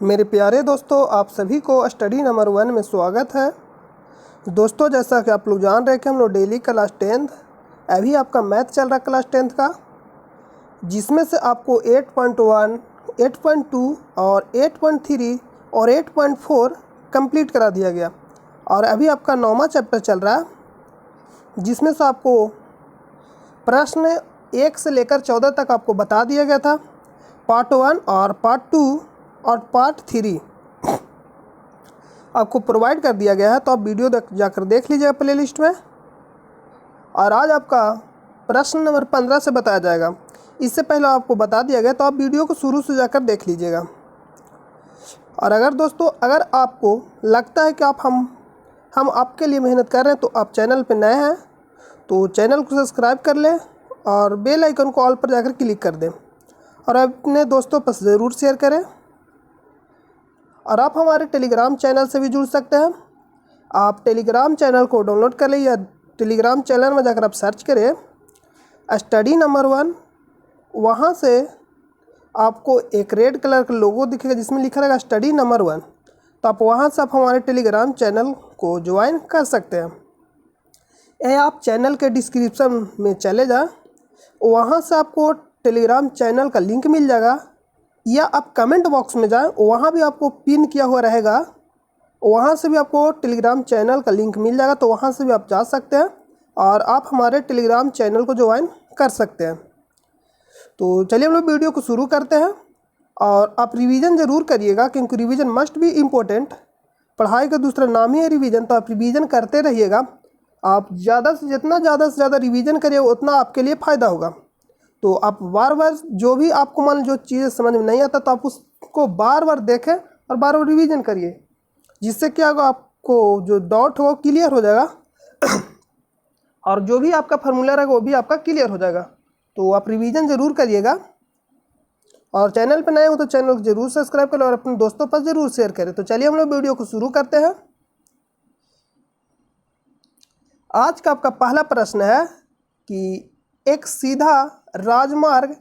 मेरे प्यारे दोस्तों, आप सभी को स्टडी नंबर 1 में स्वागत है। दोस्तों, जैसा कि आप लोग जान रहे हैं कि हम लोग डेली क्लास 10th अभी आपका मैथ चल रहा है क्लास 10th का, जिसमें से आपको 8.1, 8.2 और 8.3 और 8.4 कंप्लीट करा दिया गया। और अभी आपका 9वां चैप्टर चल रहा है, जिसमें से आपको प्रश्न 1 से लेकर 14 तक आपको बता दिया गया था। पार्ट 1 और पार्ट 2 और पार्ट 3 आपको प्रोवाइड कर दिया गया है, तो आप वीडियो जाकर देख लीजिएगा प्लेलिस्ट में। और आज आपका प्रश्न नंबर 15 से बताया जाएगा। इससे पहले आपको बता दिया गया, तो आप वीडियो को शुरू से जाकर देख लीजिएगा। और अगर दोस्तों, अगर आपको लगता है कि हम आपके लिए मेहनत कर रहे हैं, तो आप चैनल पर नए हैं तो चैनल को सब्सक्राइब कर लें और बेल आइकन को ऑल पर जाकर क्लिक कर दें और अपने दोस्तों पर ज़रूर शेयर करें। और आप हमारे टेलीग्राम चैनल से भी जुड़ सकते हैं। आप टेलीग्राम चैनल को डाउनलोड कर लें या टेलीग्राम चैनल में जाकर आप सर्च करें स्टडी नंबर 1। वहाँ से आपको एक रेड कलर का लोगो दिखेगा जिसमें लिखा रहेगा स्टडी नंबर 1। तो आप वहाँ से आप हमारे टेलीग्राम चैनल को ज्वाइन कर सकते हैं। यह आप चैनल के डिस्क्रिप्शन में चले जाएं, वहाँ से आपको टेलीग्राम चैनल का लिंक मिल जाएगा, या आप कमेंट बॉक्स में जाएं, वहाँ भी आपको पिन किया हुआ रहेगा, वहाँ से भी आपको टेलीग्राम चैनल का लिंक मिल जाएगा। तो वहाँ से भी आप जा सकते हैं और आप हमारे टेलीग्राम चैनल को ज्वाइन कर सकते हैं। तो चलिए हम लोग वीडियो को शुरू करते हैं। और आप रिवीजन ज़रूर करिएगा, क्योंकि रिवीजन मस्ट बी इम्पोर्टेंट। पढ़ाई का दूसरा नाम ही है रिवीजन, तो आप रिवीजन करते रहिएगा। आप जितना ज़्यादा से ज़्यादा रिवीजन करिए उतना आपके लिए फ़ायदा होगा। तो आप बार बार जो भी आपको मान जो चीज़ें समझ में नहीं आता, तो आप उसको बार बार देखें और बार बार रिवीजन करिए, जिससे क्या होगा, आपको जो डाउट हो क्लियर हो जाएगा और जो भी आपका फार्मूला रहेगा वो भी आपका क्लियर हो जाएगा। तो आप रिवीजन ज़रूर करिएगा। और चैनल पर नए हो तो चैनल को जरूर सब्सक्राइब करें और अपने दोस्तों पर ज़रूर शेयर करें। तो चलिए हम लोग वीडियो को शुरू करते हैं। आज का आपका पहला प्रश्न है कि एक सीधा राजमार्ग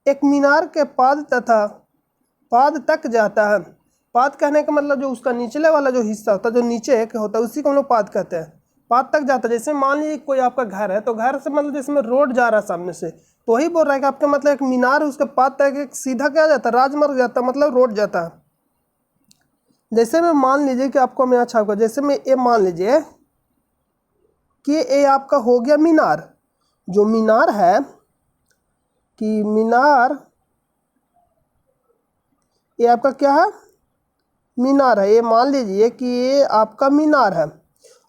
एक मीनार के पाद तक जाता है। पाद कहने का मतलब जो उसका निचले वाला जो हिस्सा होता है, जो नीचे एक होता है, उसी को हम लोग पाद कहते हैं। पाद तक जाता है। जैसे मान लीजिए कोई आपका घर है, तो घर से मतलब जिसमें रोड जा रहा है सामने से, तो वही बोल रहा है कि आपका मतलब एक मीनार है, उसके पाद तक एक सीधा क्या जाता है, राजमार्ग जाता है, मतलब रोड जाता है। जैसे मैं मान लीजिए कि आपको मैं अच्छा होगा, जैसे मैं ये मान लीजिए कि ये आपका हो गया मीनार। जो मीनार है कि मीनार, ये आपका क्या है, मीनार है। ये मान लीजिए कि ये आपका मीनार है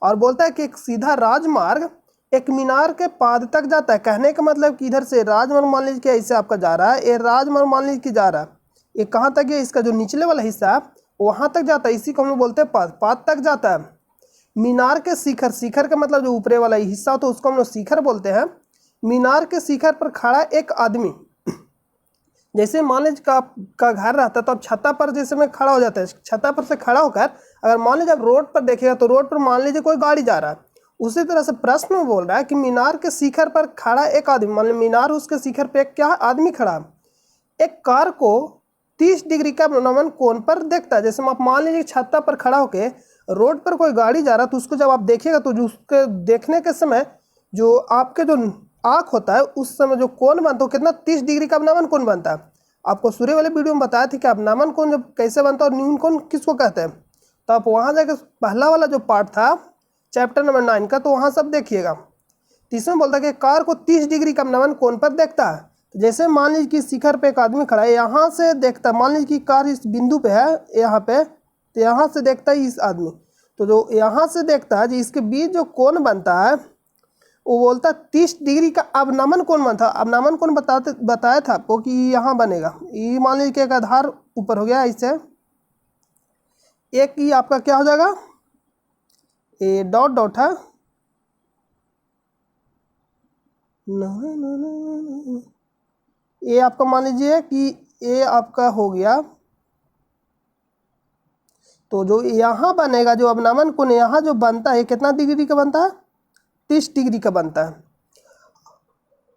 और बोलता है कि एक सीधा राजमार्ग एक मीनार के पाद तक जाता है। कहने का मतलब कि इधर से राजमार्ग मान लीजिए कि ऐसे आपका जा रहा है, ये राजमार्ग मान लीजिए कि जा रहा है, ये कहाँ तक है, इसका जो निचले वाला हिस्सा है वहाँ तक जाता है। इसी को हम लोग बोलते हैं पाद। पाद तक जाता है। मीनार के शिखर, शिखर का मतलब जो ऊपरे वाला हिस्सा होता है उसको हम लोग शिखर बोलते हैं। मीनार के शिखर पर खड़ा एक आदमी, जैसे मान लीजिए का घर रहता है, तो अब छत्ता पर जैसे में खड़ा हो जाता है, छत्ता पर से खड़ा होकर अगर मान लीजिए आप रोड पर देखेगा, तो रोड पर मान लीजिए कोई गाड़ी जा रहा है। उसी तरह से प्रश्न में बोल रहा है कि मीनार के शिखर पर खड़ा एक आदमी, मान लीजिए मीनार उसके शिखर पर एक क्या आदमी खड़ा, एक कार को 30 डिग्री का नमन कोण पर देखता है। जैसे आप मान लीजिए छत्ता पर खड़ा होकर रोड पर कोई गाड़ी जा रहा है, तो उसको जब आप देखिएगा, तो जो उसके देखने के समय जो आपके जो आँख होता है, उस समय जो कोण बनता है कितना 30 डिग्री का नमन कोण बनता है। आपको सूर्य वाले वीडियो में बताया था कि आप नमन कोण जब कैसे बनता है और न्यून कोण किसको कहते हैं। तो आप वहाँ जाकर पहला वाला जो पार्ट था चैप्टर नंबर 9 का, तो वहाँ सब देखिएगा। तो इसमें बोलता है कि कार को 30 डिग्री का नमन कोण पर देखता है। तो जैसे मान लीजिए कि शिखर पे एक आदमी खड़ा है, यहाँ से देखता है, मान लीजिए कि कार इस बिंदु पे है यहाँ पे, तो यहाँ से देखता है इस आदमी, तो जो यहाँ से देखता है, जो इसके बीच जो कोण बनता है वो बोलता है 30 डिग्री का अवनमन कोण बनता है। अवनमन कोण बताया था आपको कि यहाँ बनेगा। ये मान लीजिए कि एक आधार ऊपर हो गया, इससे एक ही आपका क्या हो जाएगा, ये डॉट डॉट है, ये आपका मान लीजिए कि ये आपका हो गया। तो जो यहाँ बनेगा जो अवनमन कोण यहाँ जो बनता है, कितना डिग्री का बनता है, 30 डिग्री का बनता है।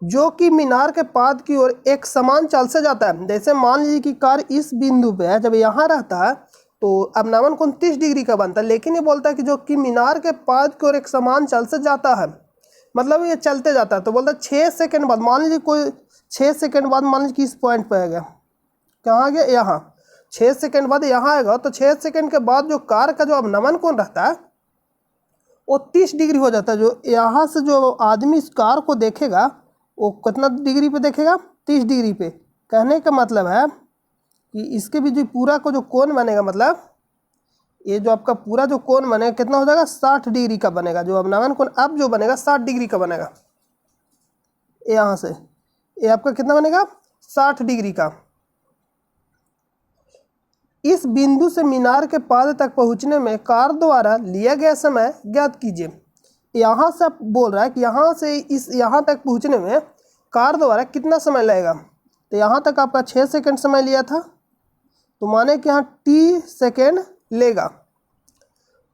जो कि मीनार के पाद की ओर एक समान चाल से जाता है। जैसे मान लीजिए कि कार इस बिंदु पे है, जब यहाँ रहता है तो अब नमन कोण 30 डिग्री का बनता है, लेकिन ये बोलता है कि जो कि मीनार के पाद की ओर एक समान चाल से जाता है, मतलब ये चलते जाता है। तो बोलता है 6 सेकंड बाद, मान लीजिए कोई 6 सेकंड बाद मान लीजिए कि इस पॉइंट पे आ गया, कहाँ आ गया, यहाँ 6 सेकंड बाद यहाँ आएगा, तो 6 सेकंड के बाद जो कार का जो अब नमन कोण रहता है वो 30 डिग्री हो जाता है। जो यहाँ से जो आदमी इस कार को देखेगा वो कितना डिग्री पे देखेगा, 30 डिग्री पे। कहने का मतलब है कि इसके भी जो पूरा को जो कोण बनेगा, मतलब ये जो आपका पूरा जो कोण बनेगा कितना हो जाएगा, 60 डिग्री का बनेगा। जो अब नमन कोण अब जो बनेगा 60 डिग्री का बनेगा। यहाँ से ये आपका कितना बनेगा, 60 डिग्री का। इस बिंदु से मीनार के पाद तक पहुंचने में कार द्वारा लिया गया समय ज्ञात कीजिए। यहाँ से बोल रहा है कि यहाँ से यहाँ तक पहुंचने में कार द्वारा कितना समय लगेगा। तो यहाँ तक आपका 6 सेकंड समय लिया था, तो माने कि यहाँ t सेकंड लेगा।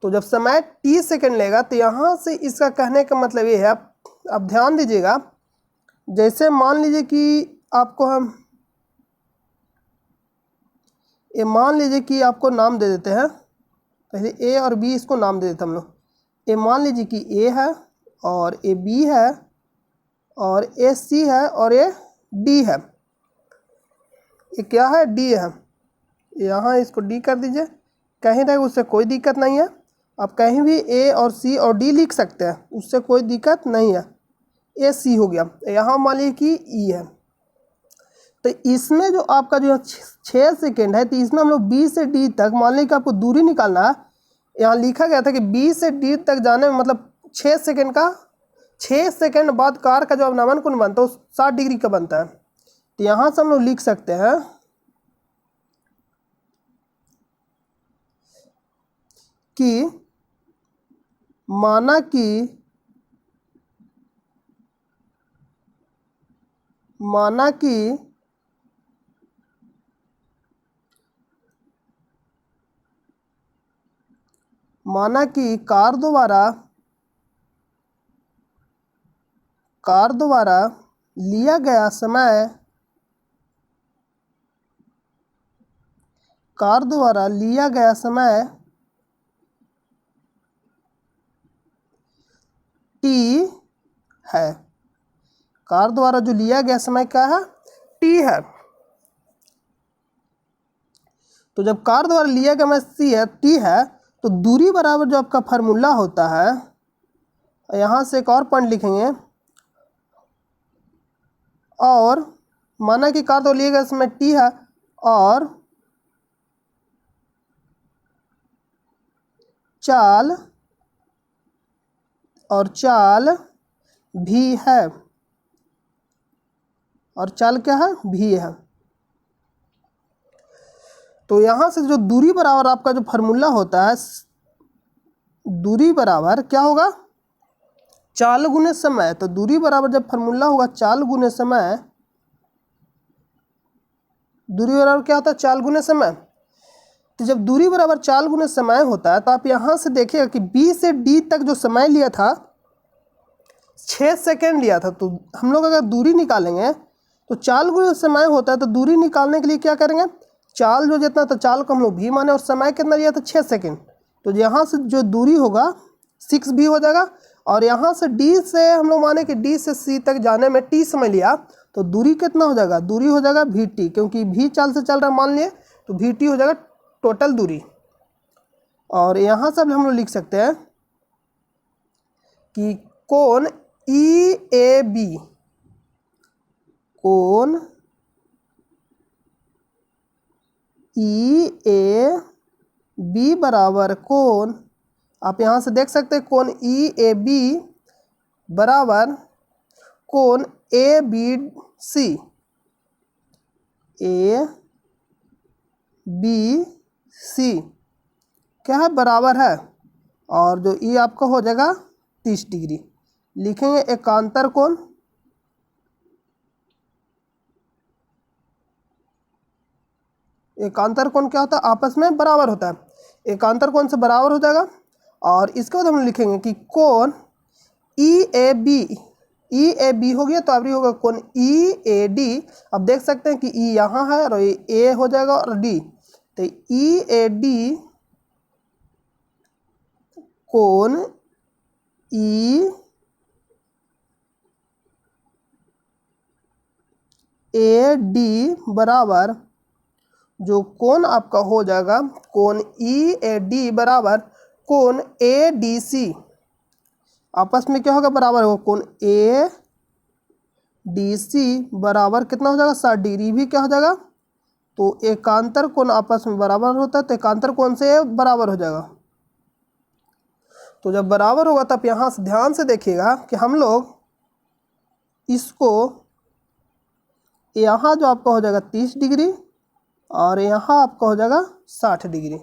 तो जब समय t सेकंड लेगा तो यहाँ से इसका कहने का मतलब ये है, आप ध्यान दीजिएगा। जैसे मान लीजिए कि आपको हम ये मान लीजिए कि आपको नाम दे देते हैं, पहले a और b इसको नाम दे देते हम लोग। ये मान लीजिए कि a है और ये b है और ये c है और ये d है। ये क्या है, d है। यहाँ इसको d कर दीजिए, कहीं तक उससे कोई दिक्कत नहीं है। आप कहीं भी a और c और d लिख सकते हैं, उससे कोई दिक्कत नहीं है। ये c हो गया। यहाँ मान लीजिए कि e है। तो इसमें जो आपका जो 6 सेकेंड है, तो इसमें हम लोग b से d तक, मान लीजिए कि आपको दूरी निकालना है। यहाँ लिखा गया था कि b से d तक जाने में मतलब 6 सेकेंड का, 6 सेकेंड बाद कार का जो अब नमन कोण बनता है वो 60 डिग्री का बनता है। तो यहाँ से हम लोग लिख सकते हैं कि माना कि कार द्वारा लिया गया समय, t है। कार द्वारा जो लिया गया समय क्या है, t है। तो जब कार द्वारा लिया गया समय c है, t है, तो दूरी बराबर जो आपका फार्मूला होता है, यहाँ से एक और पॉइंट लिखेंगे, और माना कि कार द्वारा लिया गया समय t है और चाल भी है, और चाल क्या है, भी है। तो यहाँ से जो दूरी बराबर आपका जो फार्मूला होता है, दूरी बराबर क्या होगा, चाल गुने समय। तो दूरी बराबर जब फार्मूला होगा चाल गुने समय, दूरी बराबर क्या होता है, चाल गुने समय। तो जब दूरी बराबर चाल गुने समय होता है, तो आप यहाँ से देखिएगा कि b से d तक जो समय लिया था 6 सेकेंड लिया था। तो हम लोग अगर दूरी निकालेंगे तो चाल गुने समय होता है, तो दूरी निकालने के लिए क्या करेंगे, चाल जो जितना, तो चाल को हम लोग भी माने, और समय कितना लिया था, 6 सेकेंड। तो यहाँ से जो दूरी होगा 6 भी हो जाएगा, और यहाँ से d से हम लोग माने कि d से c तक जाने में t समय लिया, तो दूरी कितना हो जाएगा, दूरी हो जाएगा vt, क्योंकि v चाल से चल रहा है मान लिए, तो vt हो जाएगा टोटल दूरी। और यहाँ से हम लोग लिख सकते हैं कि कोण EAB, कोण EAB बराबर कोण, आप यहाँ से देख सकते हैं कोण EAB बराबर कोण ABC, ABC क्या है, बराबर है। और जो E आपका हो जाएगा 30 डिग्री। लिखेंगे एकांतर कोण, एकांतर कोण क्या होता है, आपस में बराबर होता है, एकांतर कोण से बराबर हो जाएगा। और इसके बाद हम लिखेंगे कि कोण EAB ई ए बी हो गया तो अब ये होगा कोण ई ए डी। अब देख सकते हैं कि ई यहाँ है और ये ए हो जाएगा और डी, तो ई ए डी कोण ई ए डी बराबर जो कोण आपका हो जाएगा कोण ई ए डी बराबर कोण ए डी सी। आपस में क्या होगा, बराबर होगा कोण ए डी सी बराबर कितना हो जाएगा 60 डिग्री। भी क्या हो जाएगा, तो एकांतर कोण आपस में बराबर होता है तो एकांतर कोण से बराबर हो जाएगा। तो जब बराबर होगा तब यहाँ से ध्यान से देखिएगा कि हम लोग इसको यहाँ जो आपका हो जाएगा 30 डिग्री और यहाँ आपका हो जाएगा 60 डिग्री।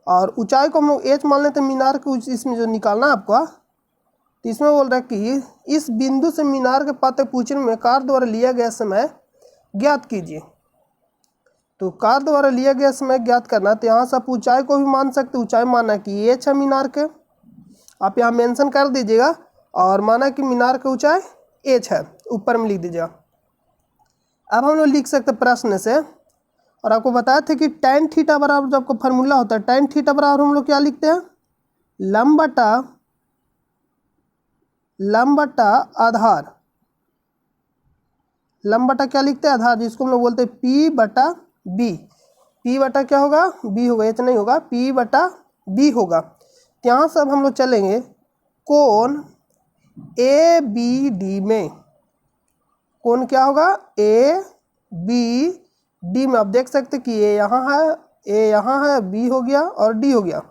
और ऊंचाई को हम लोग एच मान लेते हैं मीनार के इसमें जो निकालना है आपको, तो इसमें बोल रहा है कि इस बिंदु से मीनार के पात तक पूछने में कार द्वारा लिया गया समय ज्ञात कीजिए। तो कार द्वारा लिया गया समय ज्ञात करना, तो यहाँ से आप ऊंचाई को भी मान सकते, ऊंचाई माना कि एच है मीनार के, आप यहाँ मेंशन कर दीजिएगा और माना कि मीनार की ऊंचाई एच है, ऊपर में लिख दीजिएगा। अब हम लोग लिख सकते प्रश्न से, और आपको बताया था कि tan थीटा बराबर जो आपको फार्मूला होता है tan थीटा बराबर हम लोग क्या लिखते हैं, लंब बटा आधार, लंब बटा क्या लिखते हैं आधार, जिसको हम लोग बोलते हैं P बटा B। P बटा क्या होगा, B होगा, H नहीं होगा, P बटा B होगा। यहाँ से अब हम लोग चलेंगे कोण ए बी डी में, कोण क्या होगा ए बी डी में। आप देख सकते कि ए यहाँ है, ए यहाँ है, बी हो गया और डी हो गया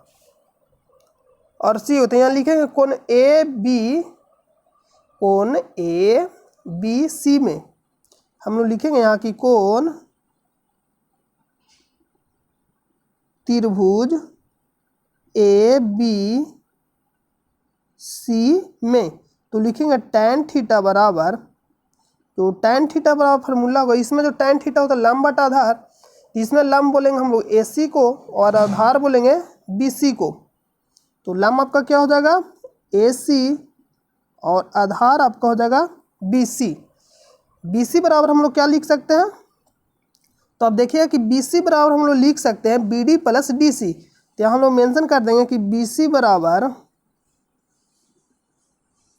और सी होते हैं। यहाँ लिखेंगे कोण ए बी सी में हम लोग लिखेंगे यहाँ की कोण त्रिभुज ए बी सी में, तो लिखेंगे tan थीटा बराबर, तो tan थीटा बराबर फार्मूला होगा, इसमें जो tan थीटा होता है लंब बटा आधार, इसमें लंब बोलेंगे हम लोग AC को और आधार बोलेंगे BC को। तो लंब आपका क्या हो जाएगा AC और आधार आपका हो जाएगा BC। BC बराबर हम लोग क्या लिख सकते हैं, तो आप देखिए कि BC बराबर हम लोग लिख सकते हैं BD प्लस DC। तो यहाँ हम लोग मेंशन कर देंगे कि BC बराबर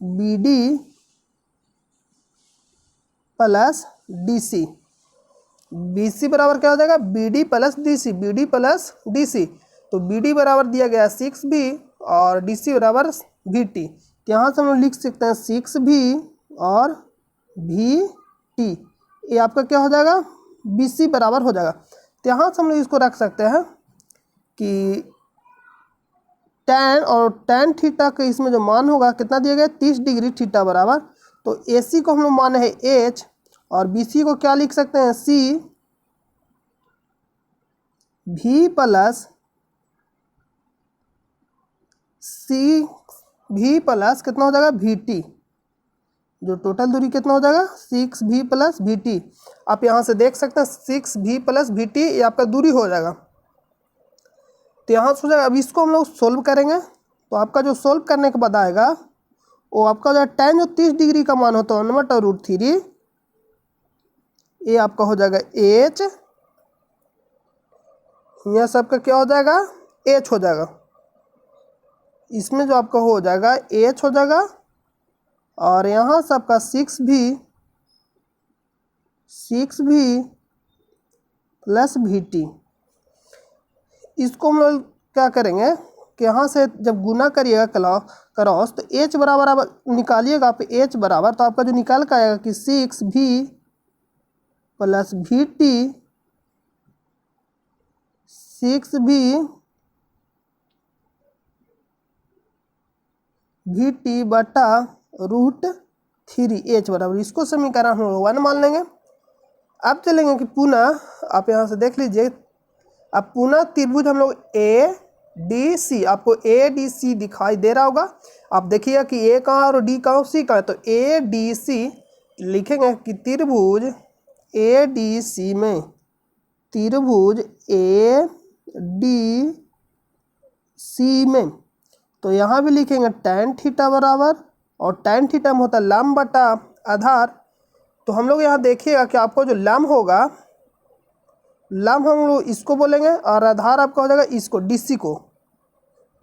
BD प्लस DC। BC बराबर क्या हो जाएगा BD plus DC, BD plus DC। तो BD बराबर दिया गया 6B और DC बराबर VT। तो यहाँ से हम लोग लिख सकते हैं 6B और VT, ये आपका क्या हो जाएगा BC बराबर हो जाएगा। तो यहाँ से हम लोग इसको रख सकते हैं कि tan और tan थीटा के इसमें जो मान होगा कितना दिया गया 30 डिग्री थीटा बराबर, तो AC को हम लोग माने हैं H और BC को क्या लिख सकते हैं C V प्लस कितना हो जाएगा VT, जो टोटल दूरी कितना हो जाएगा 6V प्लस VT। आप यहाँ से देख सकते हैं 6V प्लस VT ये आपका दूरी हो जाएगा। तो यहाँ से हो जाएगा, अब इसको हम लोग सोल्व करेंगे, तो आपका जो सोल्व करने के बाद आएगा वो आपका जो tan जो 30 डिग्री का मान होता है 1/√3, ये आपका हो जाएगा H, यह सबका क्या हो जाएगा H हो जाएगा, इसमें जो आपका हो जाएगा H हो जाएगा और यहाँ सबका 6V प्लस VT। इसको हम लोग क्या करेंगे कि यहाँ से जब गुना करिएगा क्रॉस, तो H बराबर आप निकालिएगा, आप H बराबर, तो आपका जो निकाल कर आएगा कि 6V plus VT 6V VT बटा √3 H बराबर, इसको समीकरण हम लोग 1 मान लेंगे। अब चलेंगे कि पुनः आप यहाँ से देख लीजिए, अब पुनः त्रिभुज हम लोग ADC, आपको ADC दिखाई दे रहा होगा, आप देखिए कि A कहाँ और D कहाँ C कहाँ है, तो ADC लिखेंगे कि त्रिभुज ADC में, त्रिभुज ADC में, तो यहाँ भी लिखेंगे tan थीटा बराबर और tan थीटा में होता है लंब बटा आधार। तो हम लोग यहाँ देखिएगा कि आपको जो लंब होगा, लंब हम लोग इसको बोलेंगे और आधार आपका हो जाएगा इसको, DC को।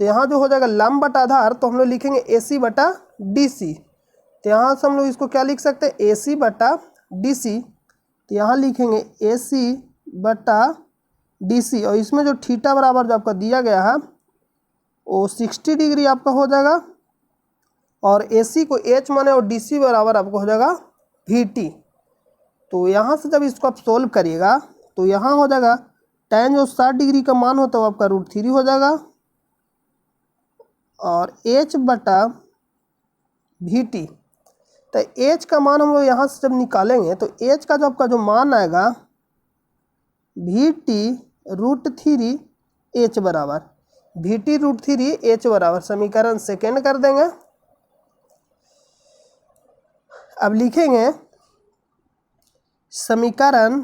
तो यहाँ जो हो जाएगा लंब बटा आधार, तो हम लोग लिखेंगे AC बटा DC। तो यहाँ से हम लोग इसको क्या लिख सकते हैं, AC बटा DC। तो यहाँ लिखेंगे AC बटा DC, और इसमें जो थीटा बराबर जो आपका दिया गया है वो 60 डिग्री आपका हो जाएगा, और AC को H माने और DC बराबर आपको हो जाएगा VT। तो यहाँ से जब इसको आप सोल्व करिएगा तो यहाँ हो जाएगा tan जो 60 डिग्री का मान होता है वो आपका √3 हो जाएगा, और H बटा VT। तो H का मान हम लोग यहाँ से जब निकालेंगे तो H का जो आपका जो मान आएगा VT √3 H बराबर, VT √3 H बराबर, समीकरण सेकेंड कर देंगे। अब लिखेंगे समीकरण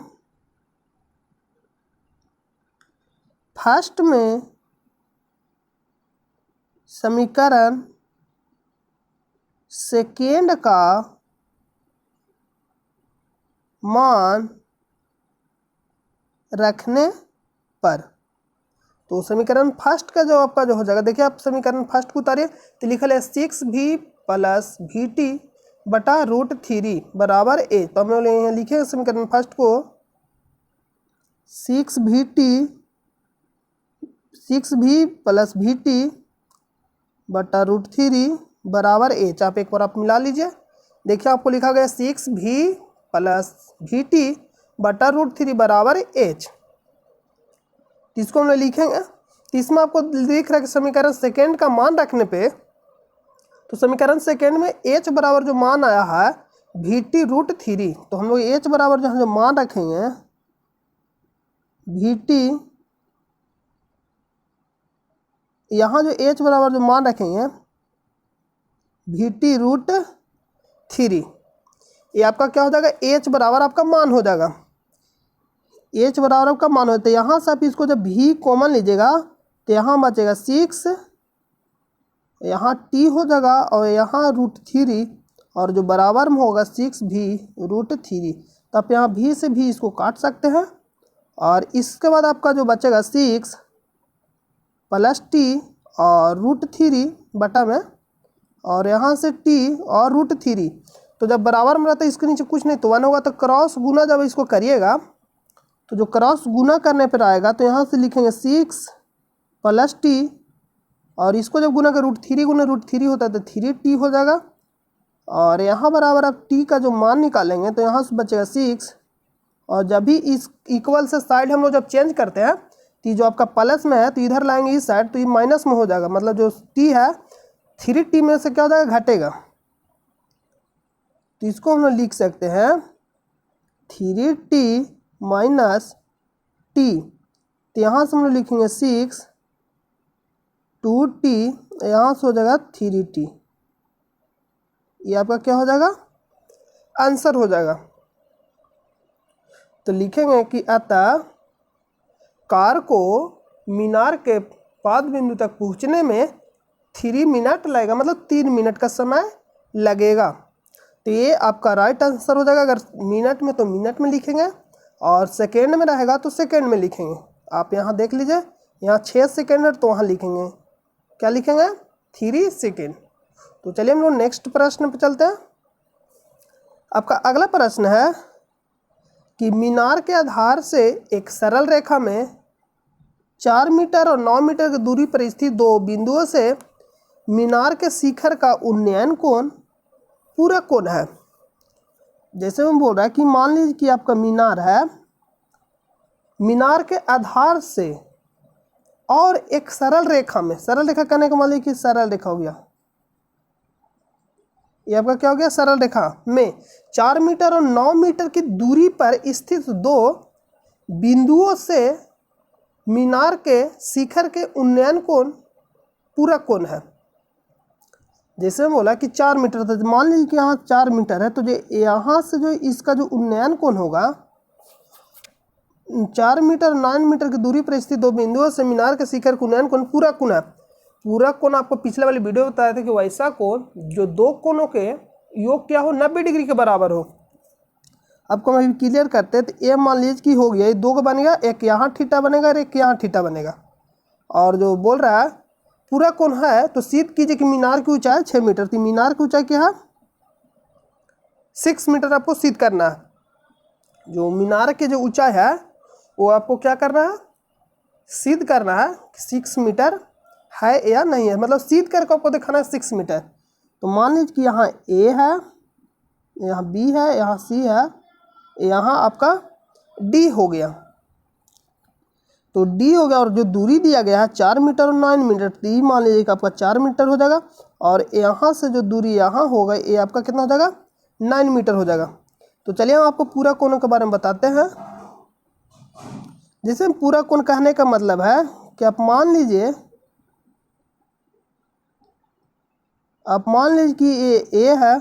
फर्स्ट में समीकरण सेकेंड का मान रखने पर। तो समीकरण फर्स्ट का जो आपका जो हो जाएगा, देखिए आप समीकरण फर्स्ट को उतारिए तो लिखल है 6V + VT बटा √3 बराबर A। तो हम लोग यहाँ लिखेंगे समीकरण फर्स्ट को 6V + VT बटा √3 बराबर H। आप एक बार आप मिला लीजिए, देखिए आपको लिखा गया 6V + VT बटा √3 बराबर H। इसको हम लोग लिखेंगे, तो इसमें आपको लिख रहा है कि समीकरण सेकेंड का मान रखने पे, तो समीकरण सेकेंड में H बराबर जो मान आया है VT √3, तो हम लोग H बराबर जो मान रखेंगे VT, यहाँ जो H बराबर जो मान रखेंगे VT √3, ये आपका क्या हो जाएगा, H बराबर आपका मान हो जाएगा, H बराबर आपका मान हो जाता है। यहाँ से आप इसको जब V कॉमन लीजिएगा तो यहाँ बचेगा 6, यहाँ T हो जाएगा और यहाँ √3, और जो बराबर में होगा 6V √3। तो आप यहाँ V से भी इसको काट सकते हैं, और इसके बाद आपका जो बचेगा 6 + T और √3 बटा में, और यहाँ से T और √3। तो जब बराबर में रहता है इसके नीचे कुछ नहीं तो 1 होगा, तो क्रॉस गुना जब इसको करिएगा तो जो क्रॉस गुना करने पर आएगा तो यहाँ से लिखेंगे 6 + T, और इसको जब गुना कर √3 गुना √3 होता है तो 3T हो जाएगा, और यहाँ बराबर आप T का जो मान निकालेंगे तो यहाँ से बचेगा 6, और जब भी इस इक्वल से साइड हम लोग जब चेंज करते हैं तो जो आपका प्लस में है तो इधर लाएंगे इस साइड, तो ये माइनस में हो जाएगा, मतलब जो T है 3T में से क्या हो जाएगा, घटेगा। तो इसको हम लोग लिख सकते हैं 3T - T। तो यहाँ से हम लोग लिखेंगे 6 2T, यहाँ से हो जाएगा 3T। ये आपका क्या हो जाएगा, आंसर हो जाएगा। तो लिखेंगे कि अतः कार को मीनार के पाद बिंदु तक पहुँचने में 3 मिनट लगेगा, मतलब 3 मिनट का समय लगेगा। तो ये आपका राइट आंसर हो जाएगा। अगर मिनट में तो मिनट में लिखेंगे, और सेकेंड में रहेगा तो सेकेंड में लिखेंगे। आप यहाँ देख लीजिए, यहाँ 6 सेकेंड है तो वहाँ लिखेंगे, क्या लिखेंगे, 3 सेकेंड। तो चलिए हम लोग नेक्स्ट प्रश्न पे चलते हैं। आपका अगला प्रश्न है कि मीनार के आधार से एक सरल रेखा में 4 मीटर और 9 मीटर की दूरी पर स्थित दो बिंदुओं से मीनार के शिखर का उन्नयन कोण पूरक कोण है। जैसे हम बोल रहा है कि मान लीजिए कि आपका मीनार है, मीनार के आधार से और एक सरल रेखा में, सरल रेखा कहने का मान लीजिए कि सरल रेखा हो गया, ये आपका क्या हो गया, सरल रेखा में 4 मीटर और 9 मीटर की दूरी पर स्थित दो बिंदुओं से मीनार के शिखर के उन्नयन कोण पूरक कोण है। जैसे हम बोला कि 4 मीटर था, मान लीजिए कि यहाँ 4 मीटर है, तो जो यहाँ से जो इसका जो उन्नयन कोण होगा, 4 मीटर 9 मीटर की दूरी पर स्थित दो बिंदुओं से मीनार के शिखर का उन्नयन कोण पूरक कोण है। पूरक कोण आपको पिछले वाली वीडियो में बताया था कि वैसा कोण जो दो कोणों के योग क्या हो 90 डिग्री के बराबर हो। आपको हम अभी क्लियर करते हैं। तो ये मान लीजिए कि हो गया, ये दो का बनेगा, एक यहाँ थीटा बनेगा और एक यहाँ थीटा बनेगा। और जो बोल रहा है पूरा कोण है, तो सिद्ध कीजिए कि मीनार की ऊंचाई 6 मीटर थी। मीनार की ऊंचाई क्या है 6 मीटर आपको सिद्ध करना है। जो मीनार की जो ऊंचाई है वो आपको क्या करना है, सिद्ध करना है 6 मीटर है या नहीं है, मतलब सिद्ध करके आपको दिखाना है 6 मीटर। तो मान लीजिए कि यहाँ ए है, यहाँ बी है, यहाँ सी है, यहाँ आपका डी हो गया। तो डी हो गया और जो दूरी दिया गया है 4 मीटर और 9 मीटर, तो ये मान लीजिए कि आपका 4 मीटर हो जाएगा। और यहाँ से जो दूरी यहाँ होगा ये आपका कितना हो जाएगा 9 मीटर हो जाएगा। तो चलिए हम आपको पूरा कोण के बारे में बताते हैं। जैसे पूरा कोण कहने का मतलब है कि आप मान लीजिए कि ये ए है,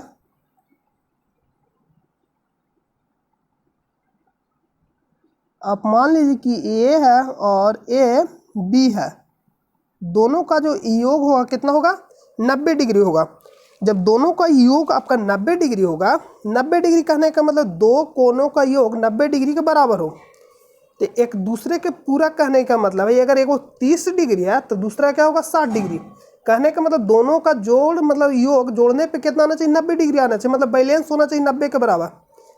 आप मान लीजिए कि ए है और ए बी है। दोनों का जो योग होगा कितना होगा 90 डिग्री होगा। जब दोनों का योग आपका 90 डिग्री होगा, 90 डिग्री कहने का मतलब दो कोणों का योग 90 डिग्री के बराबर हो। तो एक दूसरे के पूरा कहने का मतलब है अगर एगो 30 डिग्री है तो दूसरा क्या होगा 60 डिग्री। कहने का मतलब दोनों का जोड़ मतलब योग जोड़ने पे कितना आना चाहिए 90 डिग्री आना चाहिए, मतलब बैलेंस होना चाहिए 90 के बराबर।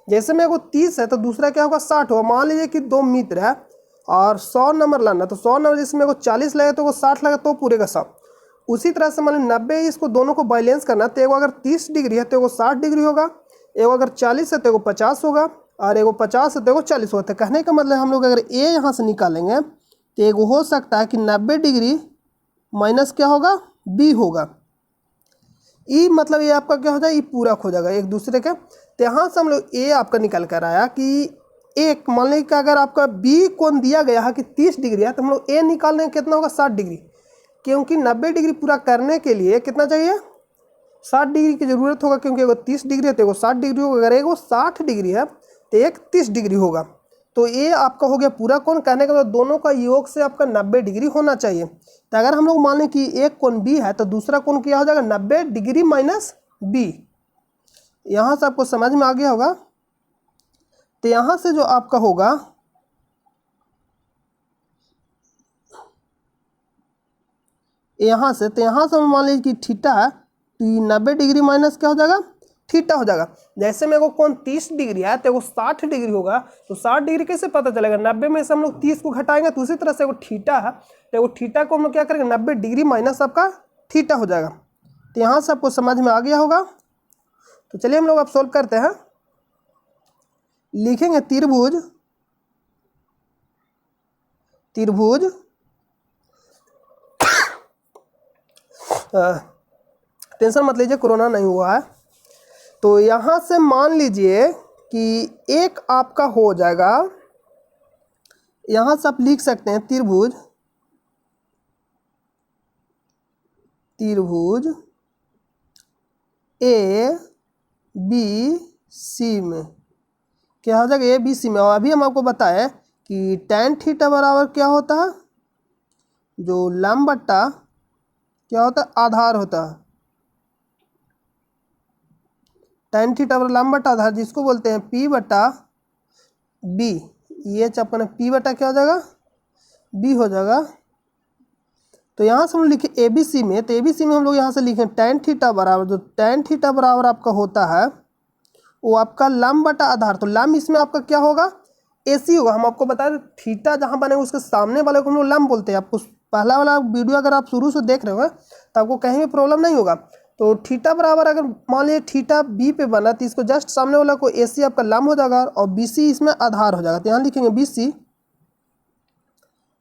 जैसे में एगो 30 है तो दूसरा क्या होगा 60 होगा। मान लीजिए कि दो मित्र है और 100 नंबर लाना, तो 100 नंबर जिसमें एगो 40 लगे तो वो 60 लगे तो पूरे का 100। उसी तरह से मान लीजिए 90 इसको दोनों को बैलेंस करना, तो एगो अगर 30 डिग्री है तो एगो 60 डिग्री होगा, एगो अगर 40 है तो एगो 50 होगा, और एगो 50 है तो एगो 40 होता है। कहने का मतलब हम लोग अगर ए यहाँ से निकालेंगे तो एगो हो सकता है कि 90 डिग्री माइनस क्या होगा बी होगा। ई मतलब ये आपका क्या हो जाएगा, ई पूरक हो जाएगा एक दूसरे के। तो यहाँ से हम लोग ए आपका निकल कर आया कि एक मान लीजिए कि अगर आपका बी कोण दिया गया है कि 30 डिग्री है, तो हम लोग ए निकालने कितना होगा 60 डिग्री, क्योंकि 90 डिग्री पूरा करने के लिए कितना चाहिए 60 डिग्री की ज़रूरत होगा, क्योंकि एगो 30 डिग्री है तो एगो 60 डिग्री होगा। अगर एगो 60 डिग्री है तो एक 30 डिग्री होगा। तो ये आपका हो गया पूरा कोण। कहने का मतलब दोनों का योग से आपका 90 डिग्री होना चाहिए। तो अगर हम लोग मान लें कि एक कोण बी है तो दूसरा कोण क्या हो जाएगा 90 डिग्री माइनस बी। यहाँ से आपको समझ में आ गया होगा। तो यहाँ से जो आपका होगा यहाँ से, तो यहाँ से हम मान लीजिए कि थीटा है तो ये 90 डिग्री माइनस क्या हो जाएगा थीटा हो जाएगा। जैसे मेरे को कोण 30 डिग्री है तो वो 60 डिग्री होगा, तो 60 डिग्री कैसे पता चलेगा 90 में से हम लोग 30 को घटाएंगे। तो उसी तरह से वो थीटा है तो वो थीटा को हम लोग क्या करेंगे 90 डिग्री माइनस आपका थीटा हो जाएगा। तो यहाँ से आपको समझ में आ गया होगा। तो चलिए हम लोग अब सोल्व करते हैं। लिखेंगे त्रिभुज टेंशन मत लीजिए, कोरोना नहीं हुआ है। तो यहाँ से मान लीजिए कि एक आपका हो जाएगा, यहाँ से आप लिख सकते हैं त्रिभुज ए बी सी में क्या हो जाएगा ए बी सी में। और अभी हम आपको बताएं कि tan थीटा बराबर क्या होता है, जो लंब बट्टा क्या होता है आधार होता है। tan थीटा बराबर लंब बट्टा आधार, जिसको बोलते हैं P बट्टा बी। ये चपन P बट्टा क्या हो जाएगा B हो जाएगा। तो यहाँ से हम लिखे ए बी सी में, तो ए बी सी में हम लोग यहाँ से लिखें tan थीटा बराबर, जो tan थीटा बराबर आपका होता है वो आपका लंब बटा आधार। तो लंब इसमें आपका क्या होगा AC होगा। हम आपको बता दें थीटा जहाँ बनेगा उसके सामने वाले को हम लोग लंब बोलते हैं। आपको पहला वाला वीडियो अगर आप शुरू से देख रहे हो तो आपको कहीं भी प्रॉब्लम नहीं होगा। तो थीटा बराबर अगर मान लीजिए थीटा बी पे बना तो इसको जस्ट सामने वाला को AC आपका लंब हो जाएगा और BC इसमें आधार हो जाएगा। तो यहाँ लिखेंगे BC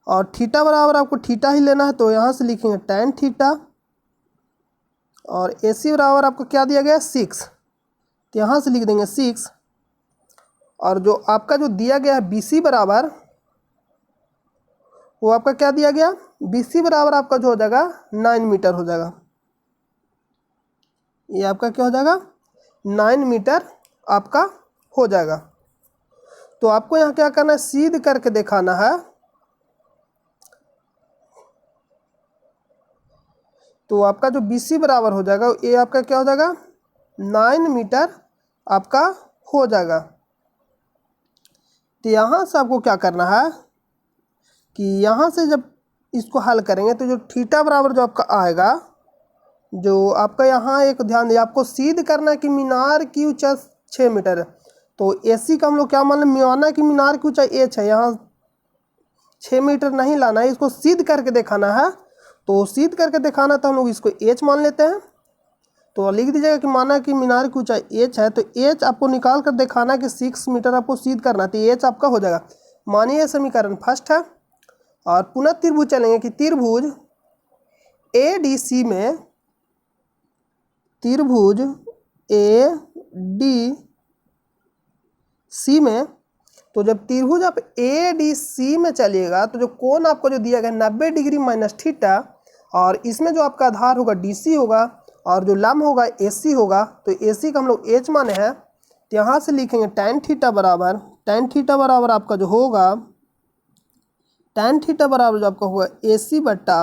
और थीटा बराबर आपको थीटा ही लेना है, तो यहाँ से लिखेंगे tan थीटा और AC बराबर आपको क्या दिया गया 6, तो यहाँ से लिख देंगे 6। और जो आपका जो दिया गया है BC बराबर वो आपका क्या दिया गया BC बराबर आपका जो हो जाएगा 9 मीटर हो जाएगा। ये आपका क्या हो जाएगा 9 मीटर आपका हो जाएगा। तो आपको यहाँ क्या करना है सीध करके दिखाना है। तो आपका जो BC बराबर हो जाएगा ये आपका क्या हो जाएगा 9 मीटर आपका हो जाएगा। तो यहाँ से आपको क्या करना है कि यहाँ से जब इसको हल करेंगे तो जो थीटा बराबर जो आपका आएगा, जो आपका यहाँ एक ध्यान दिए आपको सिद्ध करना है कि मीनार की ऊंचाई 6 मीटर है। तो AC का हम लोग क्या मान लें, माना कि मीनार की ऊंचाई H है, यहाँ 6 मीटर नहीं लाना है, इसको सिद्ध करके दिखाना है। तो सिद्ध करके दिखाना तो हम लोग इसको H मान लेते हैं। तो लिख दीजिएगा कि माना कि मीनार की ऊंचाई H है, तो H आपको निकाल कर दिखाना कि 6 मीटर आपको सिद्ध करना है, तो H आपका हो जाएगा। मानिए समीकरण फर्स्ट है और पुनः त्रिभुज चलेंगे कि त्रिभुज ADC में, त्रिभुज ADC में, तो जब त्रिभुज आप ADC में चलिएगा तो जो कोण आपको जो दिया गया 90 डिग्री माइनस थीटा, और इसमें जो आपका आधार होगा DC होगा और जो लंब होगा AC होगा, तो AC का हम लोग H माने हैं। तो यहाँ से लिखेंगे tan थीटा बराबर, tan थीटा बराबर आपका जो होगा, tan थीटा बराबर जो आपका होगा AC बट्टा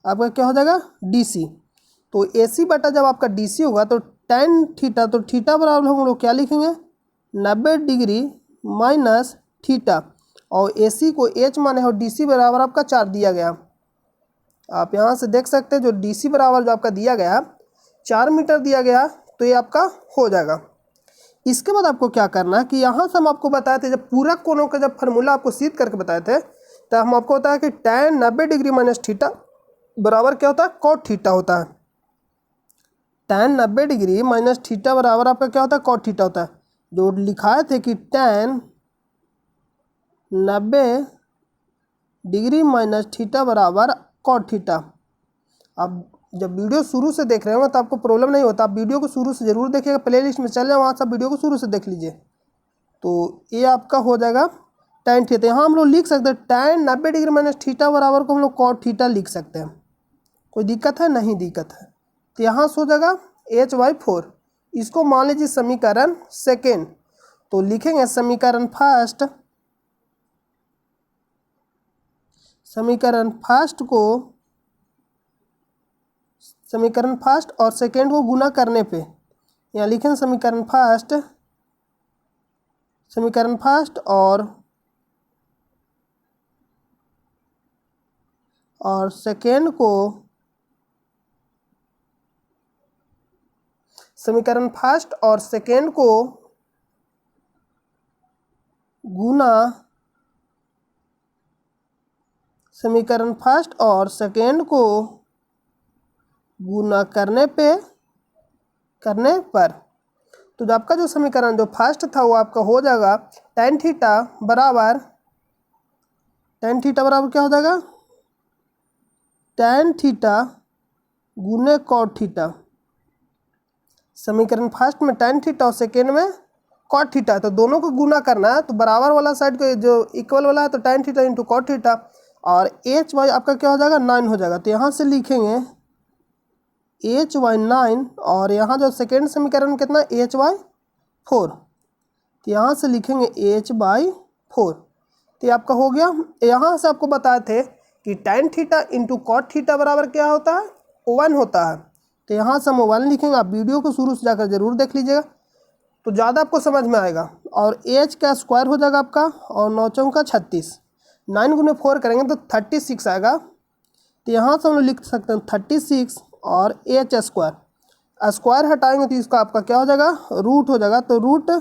आपका क्या हो जाएगा DC। तो AC बटा जब आपका DC होगा तो tan थीटा, तो थीटा बराबर हम लोग क्या लिखेंगे 90 डिग्री माइनस थीटा, और AC को H माने हो, DC बराबर आपका 4 दिया गया। आप यहाँ से देख सकते हैं जो DC बराबर जो आपका दिया गया 4 मीटर दिया गया, तो ये आपका हो जाएगा। इसके बाद आपको क्या करना है कि यहाँ से हम आपको बताए थे, जब पूरक कोणों का जब फार्मूला आपको सिद्ध करके बताए थे, तो हम आपको बताया कि tan 90 डिग्री माइनस थीटा बराबर क्या होता है cot थीटा होता है। tan 90 डिग्री माइनस थीटा बराबर आपका क्या होता है cot थीटा होता है। जो लिखाए थे कि tan 90 डिग्री माइनस थीटा बराबर cot थीटा। अब जब वीडियो शुरू से देख रहे हो तो आपको प्रॉब्लम नहीं होता, आप वीडियो को शुरू से जरूर देखिएगा, प्लेलिस्ट में चल जाए वहाँ से आप वीडियो को शुरू से देख लीजिए। तो ये आपका हो जाएगा tan थीटा। यहाँ हम लोग लिख सकते हैं tan 90 डिग्री माइनस थीटा बराबर को हम लोग cot थीटा लिख सकते हैं। कोई दिक्कत है? नहीं दिक्कत है। तो यहाँ से हो जाएगा H/4। इसको मान लीजिए समीकरण सेकेंड, तो लिखेंगे समीकरण फर्स्ट, समीकरण फर्स्ट को, समीकरण फर्स्ट और सेकेंड को गुना करने पे यहाँ लिखेंगे समीकरण फर्स्ट, समीकरण फर्स्ट और सेकेंड को, समीकरण फर्स्ट और सेकेंड को गुना, समीकरण फर्स्ट और सेकेंड को गुना करने पर तो जो आपका जो समीकरण जो फर्स्ट था वो आपका हो जाएगा tan थीटा बराबर, tan थीटा बराबर क्या हो जाएगा tan थीटा गुने cot थीटा। समीकरण फर्स्ट में tan थीटा और सेकेंड में cot थीटा, तो दोनों को गुना करना है, तो बराबर वाला साइड को जो इक्वल वाला है तो tan theta into cot theta, और H/, आपका क्या हो जाएगा 9 हो जाएगा। तो यहाँ से लिखेंगे H/9, और यहाँ जो सेकेंड समीकरण कितना H/4, तो यहाँ से लिखेंगे H/4। तो ये आपका हो गया। यहाँ से आपको बताए थे कि tan theta into cot theta बराबर क्या होता है 1 होता है। तो यहाँ से हम 1 लिखेंगे। आप वीडियो को शुरू से जाकर जरूर देख लीजिएगा तो ज़्यादा आपको समझ में आएगा। और H का स्क्वायर हो जाएगा आपका, और 9 चौका 36, 9 गुने 4 करेंगे तो 36 आएगा। तो यहाँ से हम लोग लिख सकते हैं 36 और H स्क्वायर, स्क्वायर हटाएंगे तो इसका आपका क्या हो जाएगा रूट हो जाएगा। तो रूट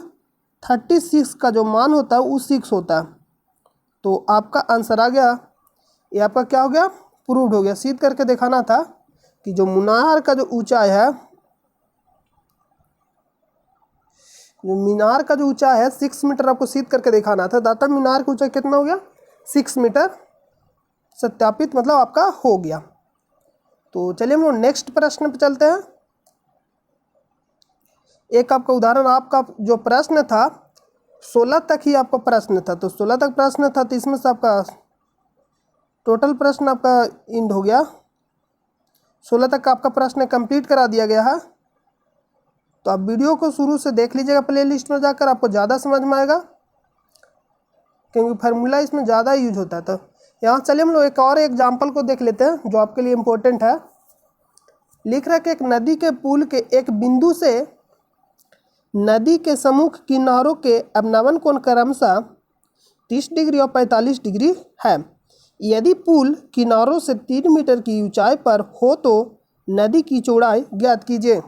36 का जो मान होता है वो 6 होता है। तो आपका आंसर आ गया। ये आपका क्या हो गया प्रूव्ड हो गया। सिद्ध करके दिखाना था कि जो मीनार का जो ऊंचाई है, जो मीनार का जो ऊंचाई है 6 मीटर आपको सिद्ध करके दिखाना था। दाता मीनार की ऊंचाई कितना हो गया 6 मीटर, सत्यापित मतलब आपका हो गया। तो चलिए हम लोग नेक्स्ट प्रश्न पे चलते हैं। एक आपका उदाहरण, आपका जो प्रश्न था 16 तक ही आपका प्रश्न था, तो 16 तक प्रश्न था, तो इसमें से आपका टोटल प्रश्न आपका इंड हो गया। 16 तक का आपका प्रश्न कंप्लीट करा दिया गया है। तो आप वीडियो को शुरू से देख लीजिएगा प्लेलिस्ट में जाकर, आपको ज़्यादा समझ में आएगा क्योंकि फार्मूला इसमें ज़्यादा यूज होता है। तो यहाँ चलिए हम लोग एक और एग्जाम्पल को देख लेते हैं जो आपके लिए इम्पोर्टेंट है। लिख रहा है कि एक नदी के पुल के एक बिंदु से नदी के सम्मुख किनारों के अवनमन कोण क्रमशः 30 डिग्री और 45 डिग्री है। यदि पुल किनारों से 3 मीटर की ऊंचाई पर हो तो नदी की चौड़ाई ज्ञात कीजिए।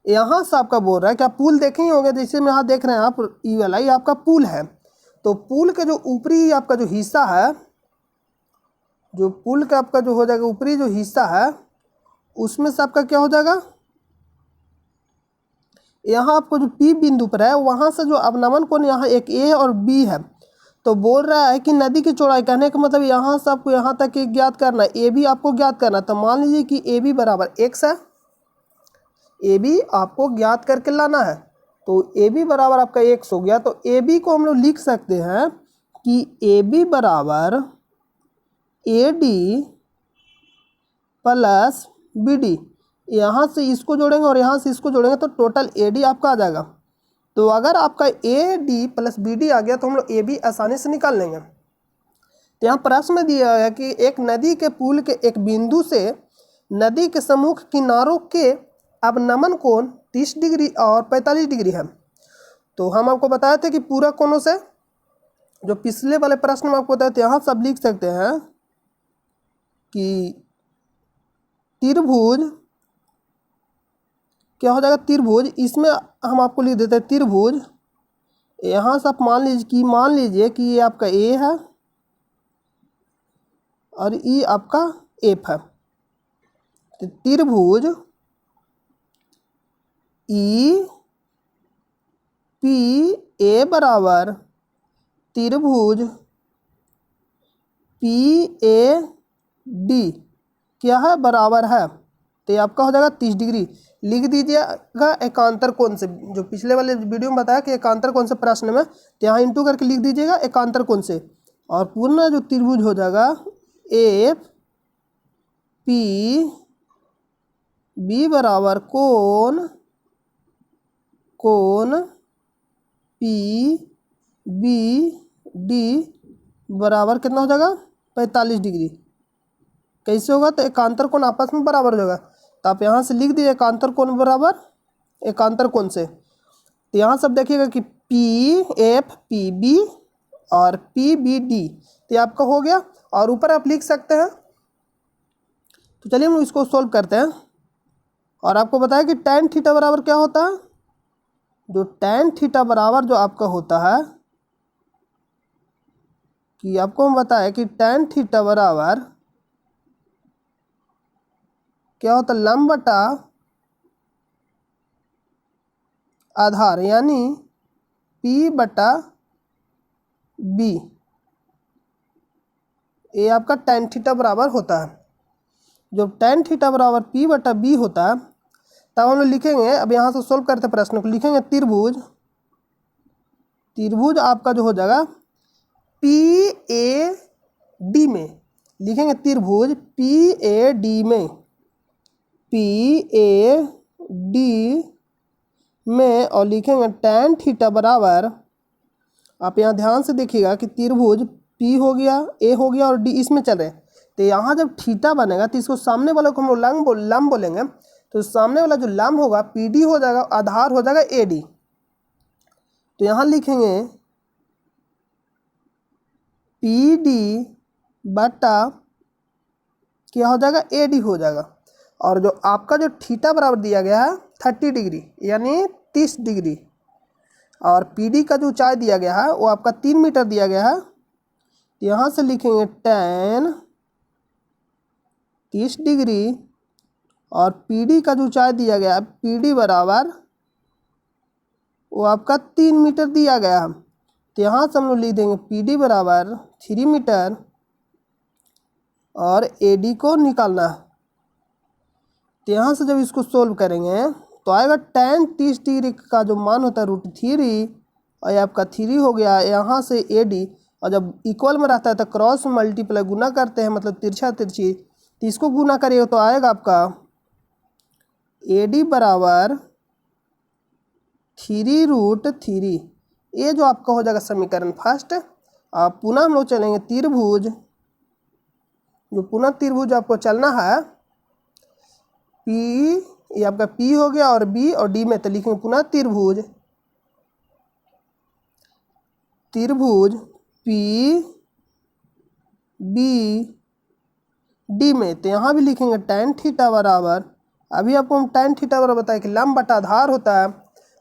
यहाँ से आपका बोल रहा है कि आप पुल देखे ही होंगे, जैसे में यहाँ देख रहे हैं आप, ये वाला ये आपका पुल है। तो पुल के जो ऊपरी आपका जो हिस्सा है, जो पुल का आपका जो हो जाएगा ऊपरी जो हिस्सा है, उसमें से आपका क्या हो जाएगा, यहाँ आपको जो पी बिंदु पर है वहाँ से जो अवनमन कोण यहाँ एक ए और बी है। तो बोल रहा है कि नदी की चौड़ाई, कहने का मतलब यहाँ से आपको यहाँ तक एक ज्ञात करना है, ए बी आपको ज्ञात करना है। तो मान लीजिए कि ए बी बराबर x है, ए बी आपको ज्ञात करके लाना है। तो ए बी बराबर आपका x हो गया। तो ए बी को हम लोग लिख सकते हैं कि ए बी बराबर A D plus B D. यहाँ से इसको जोड़ेंगे और यहाँ से इसको जोड़ेंगे तो टोटल ए डी आपका आ जाएगा। तो अगर आपका A D plus B D आ गया तो हम लोग ए बी आसानी से निकाल लेंगे। तो यहाँ प्रश्न में दिया है कि एक नदी के पुल के एक बिंदु से नदी के सम्मुख किनारों के अवनमन कोण 30 डिग्री और 45 डिग्री है। तो हम आपको बताए थे कि पूरा कोणों से, जो पिछले वाले प्रश्न में आपको बताए थे, यहाँ सब लिख सकते हैं कि त्रिभुज क्या हो जाएगा, त्रिभुज, इसमें हम आपको लिख देते हैं त्रिभुज। यहाँ से आप मान लीजिए कि ये आपका ए है और ये आपका एफ है। तो त्रिभुज ई पी ए बराबर त्रिभुज पी ए डी क्या है, बराबर है। तो ये आपका हो जाएगा 30 डिग्री। लिख दीजिएगा एकांतर कोण से, जो पिछले वाले वीडियो में बताया कि एकांतर कोण से प्रश्न में, तो यहाँ इंटू करके लिख दीजिएगा एकांतर कोण से। और पूर्ण जो त्रिभुज हो जाएगा एफ पी बी बराबर कोण पी बी डी बराबर कितना हो जाएगा, 45 डिग्री। कैसे होगा, तो एकांतर कोण आपस में बराबर हो जाएगा। तो आप यहाँ से लिख दीजिए एकांतर कोण बराबर एकांतर कोण से। तो यहाँ सब देखिएगा कि पी एफ पी बी और पी बी डी, तो ये आपका हो गया। और ऊपर आप लिख सकते हैं। तो चलिए हम इसको सोल्व करते हैं। और आपको बताया कि tan थीटा बराबर क्या होता है, जो tan थीटा बराबर जो आपका होता है, कि आपको हम बताया कि tan थीटा बराबर क्या होता है, लंब बटा आधार, यानी P बटा B, ये आपका tan थीटा बराबर होता है। जब tan थीटा बराबर P बटा B होता है तब हम लोग लिखेंगे, अब यहाँ से सोल्व करते प्रश्न को, लिखेंगे त्रिभुज आपका जो हो जाएगा PAD में, लिखेंगे त्रिभुज PAD में, PAD में, और लिखेंगे tan थीटा बराबर, आप यहाँ ध्यान से देखिएगा कि त्रिभुज P हो गया, A हो गया और D इसमें चल रहे हैं। तो यहाँ जब थीटा बनेगा तो इसको सामने वाले को हम लोग लंब बोलेंगे। तो सामने वाला जो लंब होगा PD हो जाएगा, आधार हो जाएगा AD। तो यहाँ लिखेंगे PD बटा क्या हो जाएगा, AD हो जाएगा। और जो आपका जो थीटा बराबर दिया गया है 30 डिग्री यानी 30 डिग्री, और PD का जो ऊंचाई दिया गया है वो आपका 3 मीटर दिया गया है। तो यहाँ से लिखेंगे tan 30 डिग्री और PD का जो ऊंचाई दिया गया है PD बराबर वो आपका 3 मीटर दिया गया है। तो यहाँ से हम लोग लिख देंगे PD बराबर 3 मीटर और AD को निकालना है। तो यहाँ से जब इसको सोल्व करेंगे तो आएगा tan 30 डिग्री का जो मान होता है √3, और ये आपका 3 हो गया यहाँ से AD। और जब इक्वल में रहता है तो क्रॉस मल्टीप्लाई गुना करते हैं, मतलब तिरछा तिरछी, तो इसको गुना करिए तो आएगा आपका AD बराबर 3 √3। ये जो आपका हो जाएगा समीकरण फर्स्ट। अब पुनः हम लोग चलेंगे त्रिभुज, जो पुनः त्रिभुज आपको चलना है पी, ये आपका पी हो गया और बी और डी में, तो लिखेंगे पुनः त्रिभुज, त्रिभुज पी बी डी में, तो यहाँ भी लिखेंगे tan थीटा बराबर, अभी आपको हम tan थीटा बराबर बताया कि लंब बटा आधार होता है,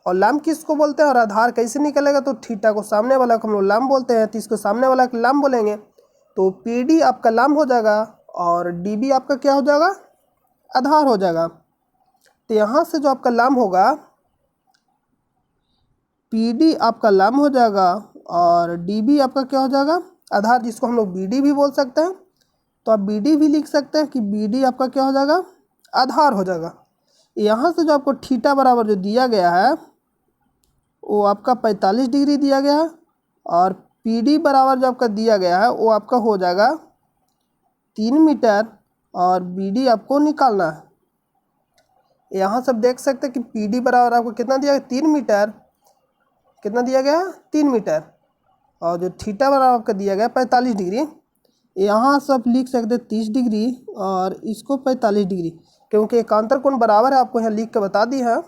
और लंब किसको बोलते हैं और आधार कैसे निकलेगा, तो थीटा को सामने वाला को हम लोग लंब बोलते हैं, तो इसको सामने वाला को लंब बोलेंगे, तो पी डी आपका लंब हो जाएगा और डी बी आपका क्या हो जाएगा, आधार हो जाएगा। तो यहाँ से जो आपका लंब होगा पी डी आपका लंब हो जाएगा और डी बी आपका क्या हो जाएगा, आधार, जिसको हम लोग बी डी भी बोल सकते हैं, तो आप बी डी भी लिख सकते हैं कि बी डी आपका क्या हो जाएगा, आधार हो जाएगा। यहाँ से जो आपको थीटा बराबर जो दिया गया है वो आपका 45 डिग्री दिया गया है, और पी डी बराबर जो आपका दिया गया है वो आपका हो जाएगा 3 मीटर, और बी डी आपको निकालना है। यहाँ सब देख सकते हैं कि पी डी बराबर आपको कितना दिया गया, 3 मीटर, कितना दिया गया, 3 मीटर, और जो थीटा बराबर आपका दिया गया 45 डिग्री, यहाँ सब लिख सकते हैं 30 डिग्री और इसको 45 डिग्री, क्योंकि एकांतर कोण बराबर है, आपको यहाँ लिख के बता दी है।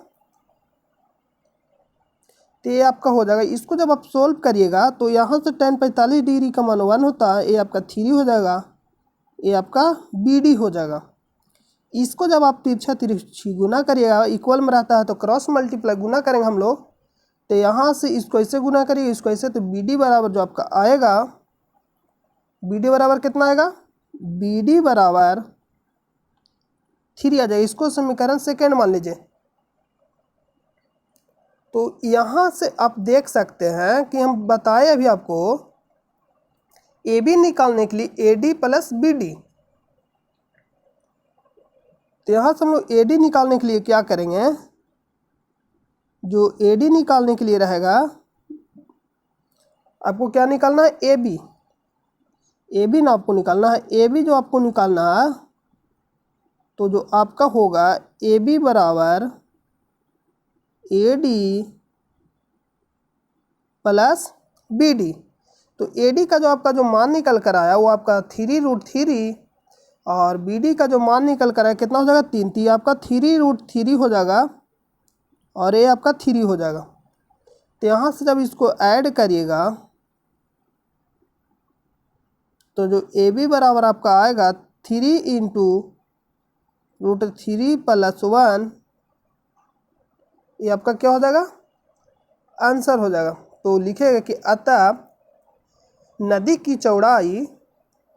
तो ये आपका हो जाएगा, इसको जब आप सोल्व करिएगा तो यहाँ से tan 45 डिग्री का मान 1 होता है, ये आपका 3 हो जाएगा, ये आपका बी डी हो जाएगा। इसको जब आप तिरछा तिरछी गुना करिएगा, इक्वल में रहता है तो क्रॉस मल्टीप्लाई गुना करेंगे हम लोग, तो यहाँ से इसको ऐसे गुना करिए, इसको ऐसे, तो बी डी बराबर जो आपका आएगा, बी डी बराबर कितना आएगा, बी डी बराबर 3 आ जाएगा। इसको समीकरण सेकेंड मान लीजिए। तो यहाँ से आप देख सकते हैं कि हम बताए अभी आपको ए बी निकालने के लिए A D plus B D, तो यहाँ से हम लोग ए डी निकालने के लिए क्या करेंगे, जो ए डी निकालने के लिए रहेगा आपको क्या निकालना है, ए बी, ए बी ना आपको निकालना है, ए बी जो आपको निकालना है, तो जो आपका होगा ए बी बराबर A D plus B D, तो ए डी का जो आपका जो मान निकल कर आया वो आपका 3√3, और बी डी का जो मान निकल कर आया कितना हो जाएगा, 3, तो आपका 3√3 हो जाएगा और ये आपका 3 हो जाएगा। तो यहाँ से जब इसको ऐड करिएगा तो जो ए बी बराबर आपका आएगा 3 × √3 + 1, ये आपका क्या हो जाएगा, आंसर हो जाएगा। तो लिखेगा कि अतः नदी की चौड़ाई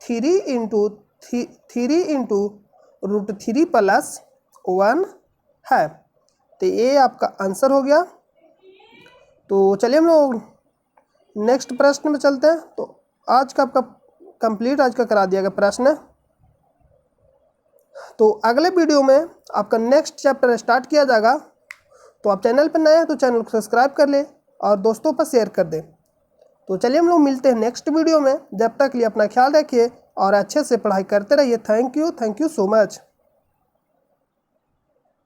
3 × √3 + 1 है, तो ये आपका आंसर हो गया। तो चलिए हम लोग नेक्स्ट प्रश्न में चलते हैं। तो आज का आपका कंप्लीट आज का करा दिया गया प्रश्न, तो अगले वीडियो में आपका नेक्स्ट चैप्टर स्टार्ट किया जाएगा। तो आप चैनल पर नए हैं तो चैनल को सब्सक्राइब कर लें और दोस्तों पर शेयर कर दें। तो चलिए हम लोग मिलते हैं नेक्स्ट वीडियो में, जब तक के लिए अपना ख्याल रखिए और अच्छे से पढ़ाई करते रहिए। Thank you so much.